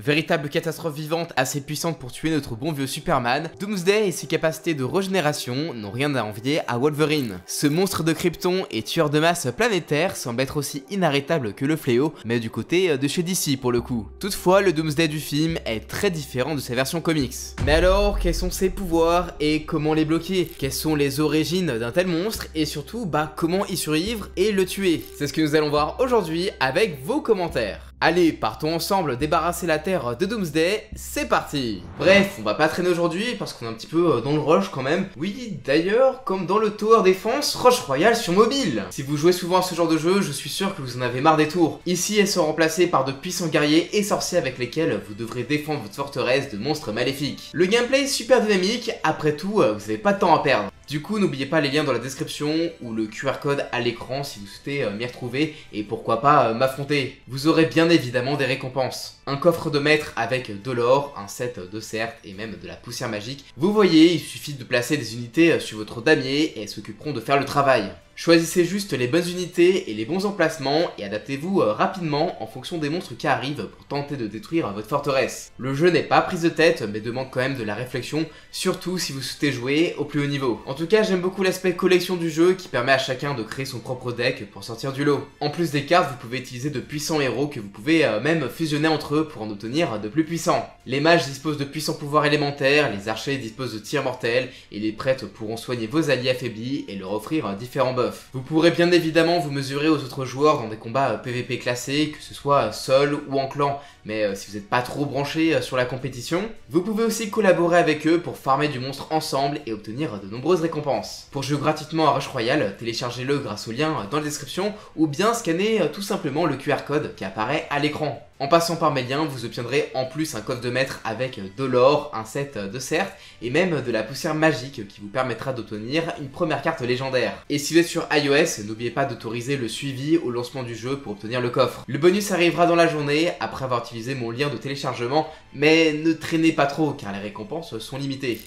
Véritable catastrophe vivante assez puissante pour tuer notre bon vieux Superman, Doomsday et ses capacités de régénération n'ont rien à envier à Wolverine. Ce monstre de Krypton et tueur de masse planétaire semble être aussi inarrêtable que le fléau, mais du côté de chez DC pour le coup. Toutefois, le Doomsday du film est très différent de sa version comics. Mais alors, quels sont ses pouvoirs et comment les bloquer? Quelles sont les origines d'un tel monstre et surtout, comment y survivre et le tuer? C'est ce que nous allons voir aujourd'hui avec vos commentaires. Allez, partons ensemble débarrasser la Terre de Doomsday, c'est parti! Bref, on va pas traîner aujourd'hui parce qu'on est un petit peu dans le rush quand même. Oui, d'ailleurs, comme dans le Tower Defense, Rush Royale sur mobile. Si vous jouez souvent à ce genre de jeu, je suis sûr que vous en avez marre des tours. Ici, elles sont remplacées par de puissants guerriers et sorciers avec lesquels vous devrez défendre votre forteresse de monstres maléfiques. Le gameplay est super dynamique, après tout, vous n'avez pas de temps à perdre. Du coup, n'oubliez pas les liens dans la description ou le QR code à l'écran si vous souhaitez m'y retrouver et pourquoi pas m'affronter. Vous aurez bien évidemment des récompenses. Un coffre de maître avec de l'or, un set de certes et même de la poussière magique. Vous voyez, il suffit de placer des unités sur votre damier et elles s'occuperont de faire le travail. Choisissez juste les bonnes unités et les bons emplacements et adaptez-vous rapidement en fonction des monstres qui arrivent pour tenter de détruire votre forteresse. Le jeu n'est pas prise de tête mais demande quand même de la réflexion, surtout si vous souhaitez jouer au plus haut niveau. En tout cas, j'aime beaucoup l'aspect collection du jeu qui permet à chacun de créer son propre deck pour sortir du lot. En plus des cartes, vous pouvez utiliser de puissants héros que vous pouvez même fusionner entre eux pour en obtenir de plus puissants. Les mages disposent de puissants pouvoirs élémentaires, les archers disposent de tirs mortels et les prêtres pourront soigner vos alliés affaiblis et leur offrir différents buffs. Vous pourrez bien évidemment vous mesurer aux autres joueurs dans des combats PVP classés, que ce soit seul ou en clan, mais si vous n'êtes pas trop branché sur la compétition, vous pouvez aussi collaborer avec eux pour farmer du monstre ensemble et obtenir de nombreuses récompenses. Pour jouer gratuitement à Rush Royale, téléchargez-le grâce au lien dans la description ou bien scannez tout simplement le QR code qui apparaît à l'écran. En passant par mes liens, vous obtiendrez en plus un coffre de maître avec de l'or, un set de certes et même de la poussière magique qui vous permettra d'obtenir une première carte légendaire. Et si vous êtes sur iOS, n'oubliez pas d'autoriser le suivi au lancement du jeu pour obtenir le coffre. Le bonus arrivera dans la journée après avoir utilisé mon lien de téléchargement, mais ne traînez pas trop car les récompenses sont limitées.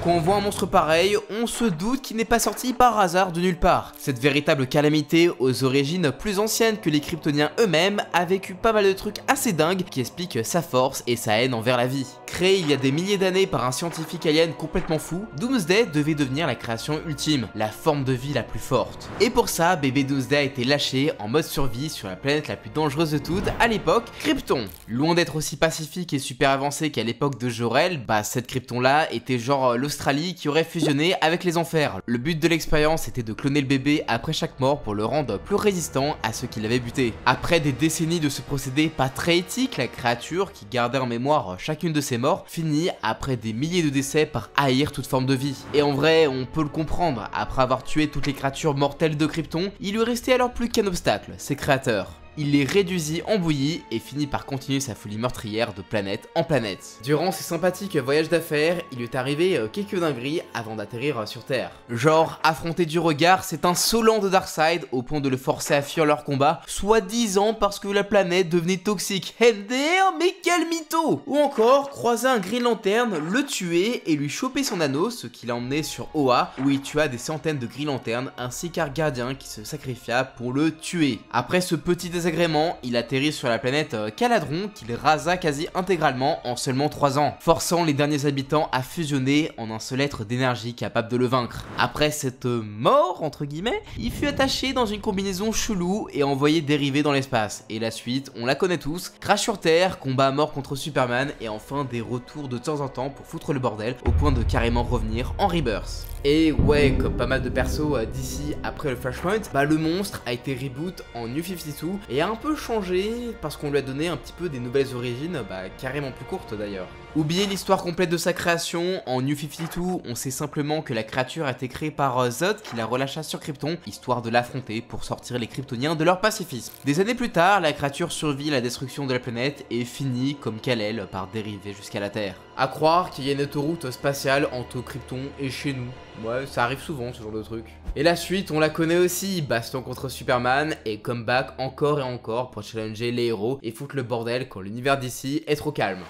Quand on voit un monstre pareil, on se doute qu'il n'est pas sorti par hasard de nulle part. Cette véritable calamité, aux origines plus anciennes que les Kryptoniens eux-mêmes, a vécu pas mal de trucs assez dingues qui expliquent sa force et sa haine envers la vie. Créé il y a des milliers d'années par un scientifique alien complètement fou, Doomsday devait devenir la création ultime, la forme de vie la plus forte. Et pour ça, bébé Doomsday a été lâché en mode survie sur la planète la plus dangereuse de toutes, à l'époque, Krypton. Loin d'être aussi pacifique et super avancé qu'à l'époque de Jor-El, cette Krypton-là était genre l'Australie qui aurait fusionné avec les enfers. Le but de l'expérience était de cloner le bébé après chaque mort pour le rendre plus résistant à ceux qui l'avaient buté. Après des décennies de ce procédé pas très éthique, la créature, qui gardait en mémoire chacune de ses morts, finit après des milliers de décès par haïr toute forme de vie. Et en vrai, on peut le comprendre, après avoir tué toutes les créatures mortelles de Krypton, il lui restait alors plus qu'un obstacle, ses créateurs. Il les réduisit en bouillie et finit par continuer sa folie meurtrière de planète en planète. Durant ses sympathiques voyages d'affaires, il lui est arrivé quelques dingueries avant d'atterrir sur Terre. Genre, affronter du regard cet insolent de Darkseid au point de le forcer à fuir leur combat, soi-disant parce que la planète devenait toxique. MDR, mais quel mytho! Ou encore, croiser un Green Lantern, le tuer et lui choper son anneau, ce qui l'a emmené sur Oa, où il tua des centaines de Green Lanterns ainsi qu'un gardien qui se sacrifia pour le tuer. Après ce petit désagrément, il atterrit sur la planète Caladron qu'il rasa quasi intégralement en seulement 3 ans, forçant les derniers habitants à fusionner en un seul être d'énergie capable de le vaincre. Après cette mort, entre guillemets, il fut attaché dans une combinaison chelou et envoyé dériver dans l'espace. Et la suite, on la connaît tous, crash sur Terre, combat à mort contre Superman et enfin des retours de temps en temps pour foutre le bordel au point de carrément revenir en Rebirth. Et ouais, comme pas mal de persos d'ici après le Flashpoint, le monstre a été reboot en New 52 et a un peu changé parce qu'on lui a donné un petit peu des nouvelles origines, carrément plus courtes d'ailleurs. Oubliez l'histoire complète de sa création, en New 52, on sait simplement que la créature a été créée par Zod qui la relâcha sur Krypton, histoire de l'affronter pour sortir les Kryptoniens de leur pacifisme. Des années plus tard, la créature survit à la destruction de la planète et finit, comme Kal-El, par dériver jusqu'à la Terre. À croire qu'il y a une autoroute spatiale entre Krypton et chez nous. Ouais, ça arrive souvent ce genre de truc. Et la suite, on la connaît aussi, baston contre Superman et comeback encore et encore pour challenger les héros et foutre le bordel quand l'univers d'ici est trop calme.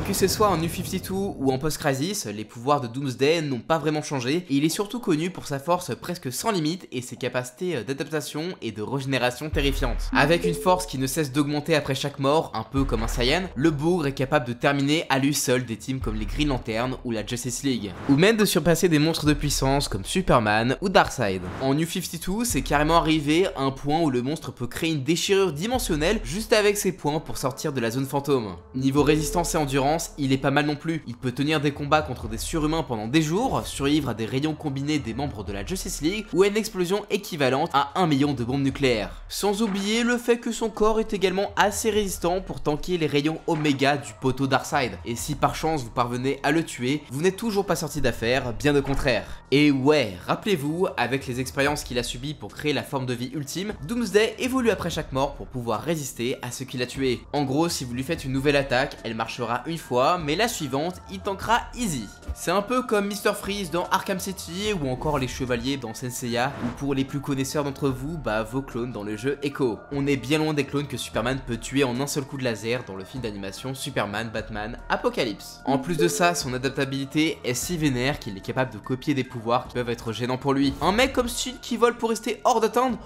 Que ce soit en New 52 ou en Post-Crisis, les pouvoirs de Doomsday n'ont pas vraiment changé et il est surtout connu pour sa force presque sans limite et ses capacités d'adaptation et de régénération terrifiantes. Avec une force qui ne cesse d'augmenter après chaque mort, un peu comme un Saiyan, le bougre est capable de terminer à lui seul des teams comme les Green Lantern ou la Justice League, ou même de surpasser des monstres de puissance comme Superman ou Darkseid. En New 52, c'est carrément arrivé à un point où le monstre peut créer une déchirure dimensionnelle juste avec ses poings pour sortir de la zone fantôme. Niveau résistance et endurance, il est pas mal non plus. Il peut tenir des combats contre des surhumains pendant des jours, survivre à des rayons combinés des membres de la Justice League ou à une explosion équivalente à 1 million de bombes nucléaires. Sans oublier le fait que son corps est également assez résistant pour tanker les rayons Oméga du poteau Darkseid. Et si par chance vous parvenez à le tuer, vous n'êtes toujours pas sorti d'affaire, bien au contraire. Et ouais, rappelez-vous, avec les expériences qu'il a subies pour créer la forme de vie ultime, Doomsday évolue après chaque mort pour pouvoir résister à ce qu'il a tué. En gros, si vous lui faites une nouvelle attaque, elle marchera une fois, mais la suivante, il tankera easy. C'est un peu comme Mr. Freeze dans Arkham City ou encore les chevaliers dans Senseiya, ou pour les plus connaisseurs d'entre vous, vos clones dans le jeu Echo. On est bien loin des clones que Superman peut tuer en un seul coup de laser dans le film d'animation Superman Batman Apocalypse. En plus de ça, son adaptabilité est si vénère qu'il est capable de copier des pouvoirs qui peuvent être gênants pour lui. Un mec comme Steel qui vole pour rester hors d'atteinte,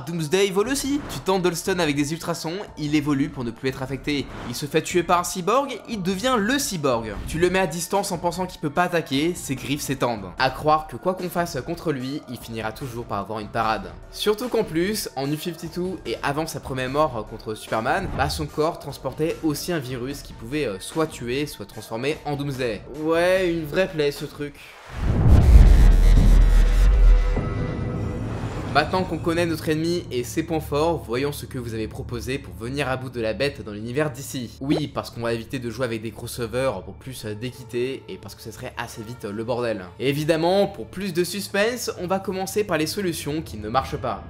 Doomsday il vole aussi. Tu tentes de le stun avec des ultrasons, il évolue pour ne plus être affecté. Il se fait tuer par un cyborg, il devient le cyborg. Tu le mets à distance en pensant qu'il peut pas attaquer, ses griffes s'étendent. À croire que quoi qu'on fasse contre lui, il finira toujours par avoir une parade. Surtout qu'en plus, en New 52 et avant sa première mort contre Superman, son corps transportait aussi un virus qui pouvait soit tuer, soit transformer en Doomsday. Ouais, une vraie plaie ce truc. Maintenant qu'on connaît notre ennemi et ses points forts, voyons ce que vous avez proposé pour venir à bout de la bête dans l'univers d'ici. Oui, parce qu'on va éviter de jouer avec des crossovers pour plus d'équité et parce que ce serait assez vite le bordel. Et évidemment, pour plus de suspense, on va commencer par les solutions qui ne marchent pas.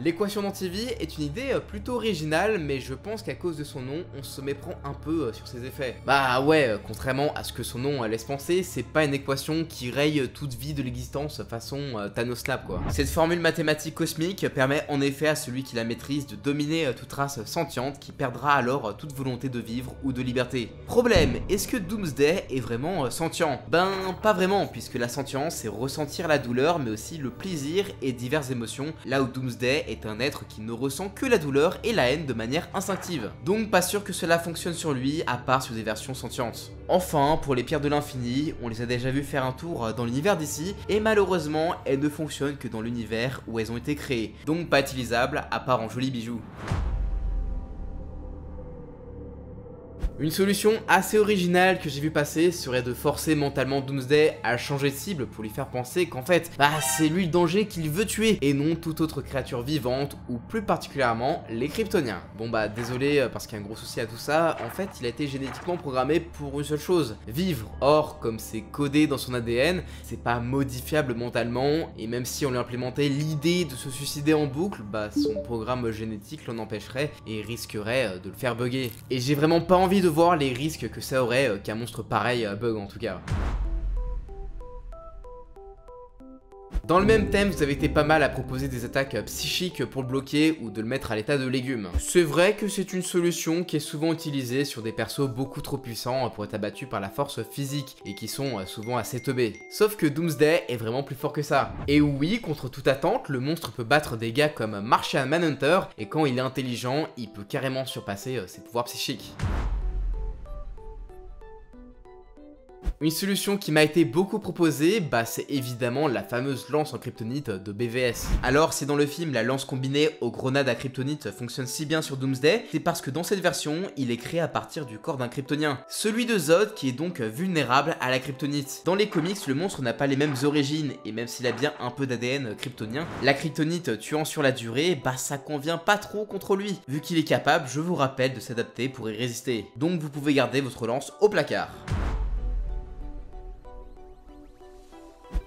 L'équation d'Antivie est une idée plutôt originale, mais je pense qu'à cause de son nom, on se méprend un peu sur ses effets. Bah ouais, contrairement à ce que son nom laisse penser, c'est pas une équation qui raye toute vie de l'existence façon Thanos Snap quoi. Cette formule mathématique cosmique permet en effet à celui qui la maîtrise de dominer toute race sentiente qui perdra alors toute volonté de vivre ou de liberté. Problème, est-ce que Doomsday est vraiment sentient? Ben pas vraiment, puisque la sentience c'est ressentir la douleur mais aussi le plaisir et diverses émotions, là où Doomsday est un être qui ne ressent que la douleur et la haine de manière instinctive. Donc pas sûr que cela fonctionne sur lui, à part sur des versions sentientes. Enfin, pour les pierres de l'infini, on les a déjà vu faire un tour dans l'univers d'ici, et malheureusement, elles ne fonctionnent que dans l'univers où elles ont été créées, donc pas utilisables à part en jolis bijoux. Une solution assez originale que j'ai vu passer serait de forcer mentalement Doomsday à changer de cible pour lui faire penser qu'en fait, c'est lui le danger qu'il veut tuer et non toute autre créature vivante ou plus particulièrement les Kryptoniens. Bon désolé parce qu'il y a un gros souci à tout ça, en fait il a été génétiquement programmé pour une seule chose, vivre. Or comme c'est codé dans son ADN, c'est pas modifiable mentalement et même si on lui implémentait l'idée de se suicider en boucle, son programme génétique l'en empêcherait et risquerait de le faire bugger. Et j'ai vraiment pas envie de voir les risques que ça aurait qu'un monstre pareil bug en tout cas. Dans le même thème, vous avez été pas mal à proposer des attaques psychiques pour le bloquer ou de le mettre à l'état de légume. C'est vrai que c'est une solution qui est souvent utilisée sur des persos beaucoup trop puissants pour être abattus par la force physique et qui sont souvent assez teubés. Sauf que Doomsday est vraiment plus fort que ça. Et oui, contre toute attente, le monstre peut battre des gars comme Martian Manhunter et quand il est intelligent, il peut carrément surpasser ses pouvoirs psychiques. Une solution qui m'a été beaucoup proposée, c'est évidemment la fameuse lance en kryptonite de BVS. Alors si dans le film la lance combinée aux grenades à kryptonite fonctionne si bien sur Doomsday, c'est parce que dans cette version, il est créé à partir du corps d'un kryptonien. Celui de Zod qui est donc vulnérable à la kryptonite. Dans les comics, le monstre n'a pas les mêmes origines et même s'il a bien un peu d'ADN kryptonien, la kryptonite tuant sur la durée, ça convient pas trop contre lui. Vu qu'il est capable, je vous rappelle, de s'adapter pour y résister. Donc vous pouvez garder votre lance au placard.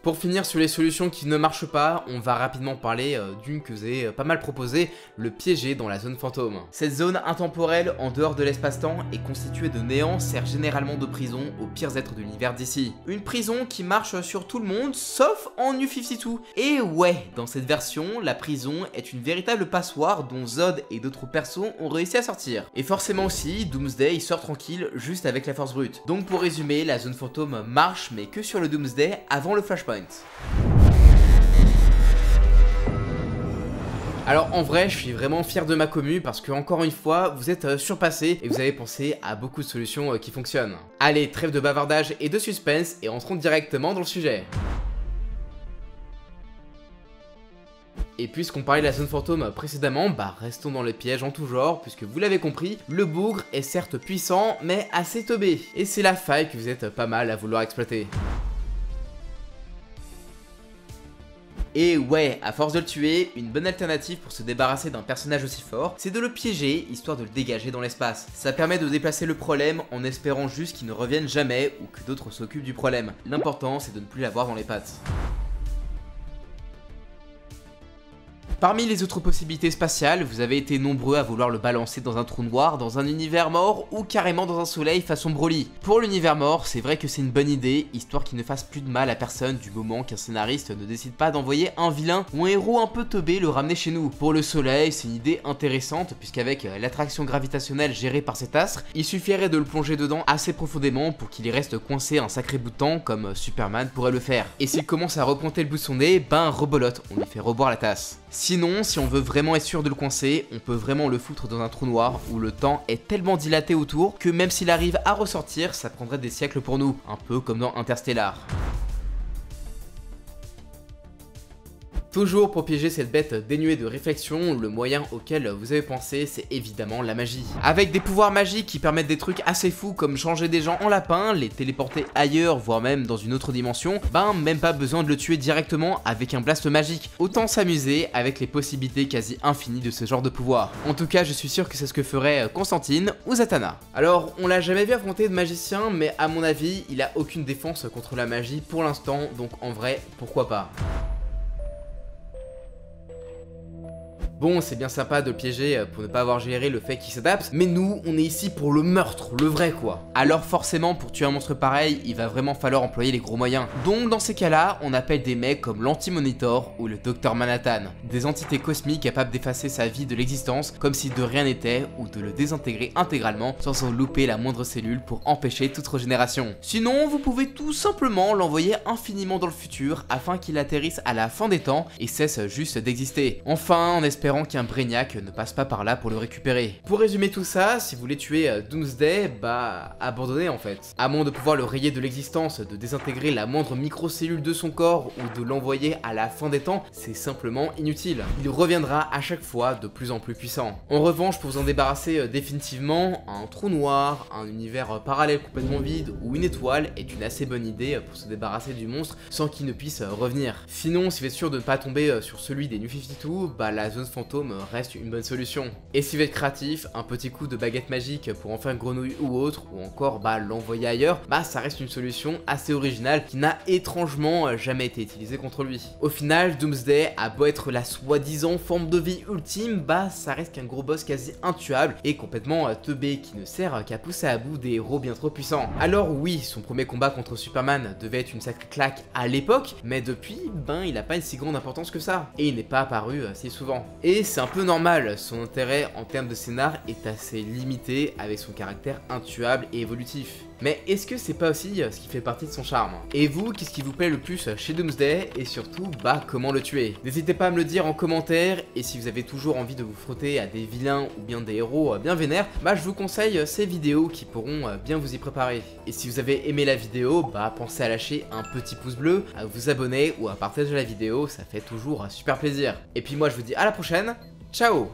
Pour finir sur les solutions qui ne marchent pas, on va rapidement parler d'une que vous avez pas mal proposée, le piéger dans la zone fantôme. Cette zone intemporelle en dehors de l'espace-temps et constituée de néant sert généralement de prison aux pires êtres de l'univers d'ici. Une prison qui marche sur tout le monde sauf en New 52. Et ouais, dans cette version, la prison est une véritable passoire dont Zod et d'autres persos ont réussi à sortir. Et forcément aussi, Doomsday il sort tranquille juste avec la force brute. Donc pour résumer, la zone fantôme marche mais que sur le Doomsday avant le Flashpoint. Alors en vrai, je suis vraiment fier de ma commu parce que encore une fois, vous êtes surpassés et vous avez pensé à beaucoup de solutions qui fonctionnent. Allez, trêve de bavardage et de suspense et entrons directement dans le sujet. Et puisqu'on parlait de la zone fantôme précédemment, bah restons dans les pièges en tout genre, puisque vous l'avez compris, le bougre est certes puissant, mais assez teubé. Et c'est la faille que vous êtes pas mal à vouloir exploiter. Et ouais, à force de le tuer, une bonne alternative pour se débarrasser d'un personnage aussi fort, c'est de le piéger, histoire de le dégager dans l'espace. Ça permet de déplacer le problème en espérant juste qu'il ne revienne jamais ou que d'autres s'occupent du problème. L'important c'est de ne plus l'avoir dans les pattes. Parmi les autres possibilités spatiales, vous avez été nombreux à vouloir le balancer dans un trou noir, dans un univers mort ou carrément dans un soleil façon Broly. Pour l'univers mort, c'est vrai que c'est une bonne idée, histoire qu'il ne fasse plus de mal à personne du moment qu'un scénariste ne décide pas d'envoyer un vilain ou un héros un peu teubé le ramener chez nous. Pour le soleil, c'est une idée intéressante puisqu'avec l'attraction gravitationnelle gérée par cet astre, il suffirait de le plonger dedans assez profondément pour qu'il y reste coincé un sacré bout de temps comme Superman pourrait le faire. Et s'il commence à repointer le bout de son nez, ben rebolote, on lui fait reboire la tasse. Sinon, si on veut vraiment être sûr de le coincer, on peut vraiment le foutre dans un trou noir où le temps est tellement dilaté autour que même s'il arrive à ressortir, ça prendrait des siècles pour nous, un peu comme dans Interstellar. Toujours pour piéger cette bête dénuée de réflexion, le moyen auquel vous avez pensé, c'est évidemment la magie. Avec des pouvoirs magiques qui permettent des trucs assez fous comme changer des gens en lapins, les téléporter ailleurs, voire même dans une autre dimension, ben même pas besoin de le tuer directement avec un blast magique. Autant s'amuser avec les possibilités quasi infinies de ce genre de pouvoir. En tout cas, je suis sûr que c'est ce que ferait Constantine ou Zatanna. Alors, on l'a jamais vu affronter de magicien, mais à mon avis, il a aucune défense contre la magie pour l'instant, donc en vrai, pourquoi pas. Bon, c'est bien sympa de le piéger pour ne pas avoir géré le fait qu'il s'adapte, mais nous, on est ici pour le meurtre, le vrai quoi. Alors forcément, pour tuer un monstre pareil, il va vraiment falloir employer les gros moyens. Donc dans ces cas-là, on appelle des mecs comme l'Anti-Monitor ou le Docteur Manhattan. Des entités cosmiques capables d'effacer sa vie de l'existence comme si de rien n'était, ou de le désintégrer intégralement sans en louper la moindre cellule pour empêcher toute régénération. Sinon, vous pouvez tout simplement l'envoyer infiniment dans le futur afin qu'il atterrisse à la fin des temps et cesse juste d'exister. Enfin, en espérant qu'un Brainiac ne passe pas par là pour le récupérer. Pour résumer tout ça, si vous voulez tuer Doomsday, bah abandonnez en fait. À moins de pouvoir le rayer de l'existence, de désintégrer la moindre microcellule de son corps ou de l'envoyer à la fin des temps, c'est simplement inutile. Il reviendra à chaque fois de plus en plus puissant. En revanche, pour vous en débarrasser définitivement, un trou noir, un univers parallèle complètement vide ou une étoile est une assez bonne idée pour se débarrasser du monstre sans qu'il ne puisse revenir. Sinon, si vous êtes sûr de ne pas tomber sur celui des New 52, bah la zone fantôme reste une bonne solution. Et si vous êtes créatif, un petit coup de baguette magique pour en faire une grenouille ou autre, ou encore bah l'envoyer ailleurs, bah ça reste une solution assez originale qui n'a étrangement jamais été utilisée contre lui. Au final, Doomsday a beau être la soi-disant forme de vie ultime, bah ça reste qu'un gros boss quasi intuable et complètement teubé qui ne sert qu'à pousser à bout des héros bien trop puissants. Alors oui, son premier combat contre Superman devait être une sacrée claque à l'époque, mais depuis, ben il n'a pas une si grande importance que ça, et il n'est pas apparu si souvent. Et c'est un peu normal, son intérêt en termes de scénar est assez limité avec son caractère intuable et évolutif. Mais est-ce que c'est pas aussi ce qui fait partie de son charme? Et vous, qu'est-ce qui vous plaît le plus chez Doomsday? Et surtout, bah comment le tuer? N'hésitez pas à me le dire en commentaire, et si vous avez toujours envie de vous frotter à des vilains ou bien des héros bien vénères, bah je vous conseille ces vidéos qui pourront bien vous y préparer. Et si vous avez aimé la vidéo, bah pensez à lâcher un petit pouce bleu, à vous abonner ou à partager la vidéo, ça fait toujours super plaisir. Et puis moi je vous dis à la prochaine, ciao!